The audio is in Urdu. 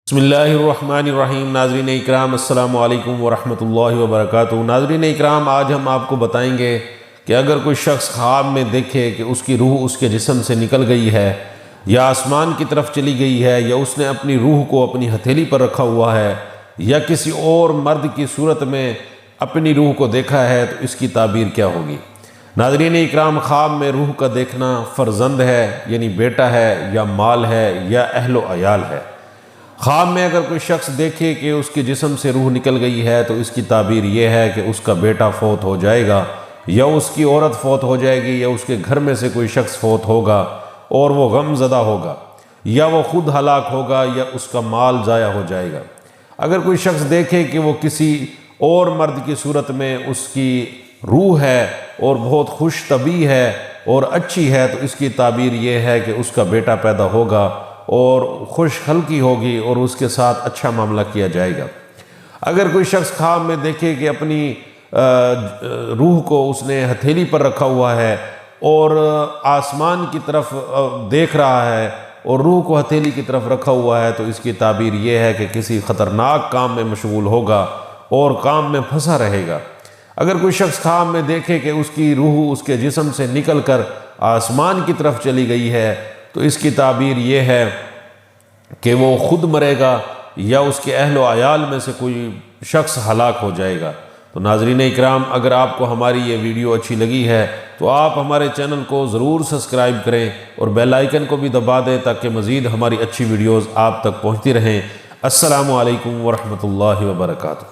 بسم اللہ الرحمن الرحیم۔ ناظرین اکرام السلام علیکم ورحمۃ اللہ وبرکاتہ۔ ناظرین اکرام، آج ہم آپ کو بتائیں گے کہ اگر کوئی شخص خواب میں دیکھے کہ اس کی روح اس کے جسم سے نکل گئی ہے یا آسمان کی طرف چلی گئی ہے یا اس نے اپنی روح کو اپنی ہتھیلی پر رکھا ہوا ہے یا کسی اور مرد کی صورت میں اپنی روح کو دیکھا ہے تو اس کی تعبیر کیا ہوگی؟ ناظرین اکرام، خواب میں روح کا دیکھنا فرزند ہے، یعنی بیٹا ہے یا مال ہے یا اہل و عیال ہے۔ خواب میں اگر کوئی شخص دیکھے کہ اس کے جسم سے روح نکل گئی ہے تو اس کی تعبیر یہ ہے کہ اس کا بیٹا فوت ہو جائے گا یا اس کی عورت فوت ہو جائے گی یا اس کے گھر میں سے کوئی شخص فوت ہوگا اور وہ غم زدہ ہوگا یا وہ خود ہلاک ہوگا یا اس کا مال ضائع ہو جائے گا۔ اگر کوئی شخص دیکھے کہ وہ کسی اور مرد کی صورت میں اس کی روح ہے اور بہت خوش طبع ہے اور اچھی ہے تو اس کی تعبیر یہ ہے کہ اس کا بیٹا پیدا ہوگا اور خوش خلقی ہوگی اور اس کے ساتھ اچھا معاملہ کیا جائے گا۔ اگر کوئی شخص خواب میں دیکھے کہ اپنی روح کو اس نے ہتھیلی پر رکھا ہوا ہے اور آسمان کی طرف دیکھ رہا ہے اور روح کو ہتھیلی کی طرف رکھا ہوا ہے تو اس کی تعبیر یہ ہے کہ کسی خطرناک کام میں مشغول ہوگا اور کام میں پھنسا رہے گا۔ اگر کوئی شخص خواب میں دیکھے کہ اس کی روح اس کے جسم سے نکل کر آسمان کی طرف چلی گئی ہے تو اس کی تعبیر یہ ہے کہ وہ خود مرے گا یا اس کے اہل و عیال میں سے کوئی شخص ہلاک ہو جائے گا۔ تو ناظرین اکرام، اگر آپ کو ہماری یہ ویڈیو اچھی لگی ہے تو آپ ہمارے چینل کو ضرور سبسکرائب کریں اور بیل آئیکن کو بھی دبا دیں تاکہ مزید ہماری اچھی ویڈیوز آپ تک پہنچتی رہیں۔ السلام علیکم ورحمۃ اللہ وبرکاتہ۔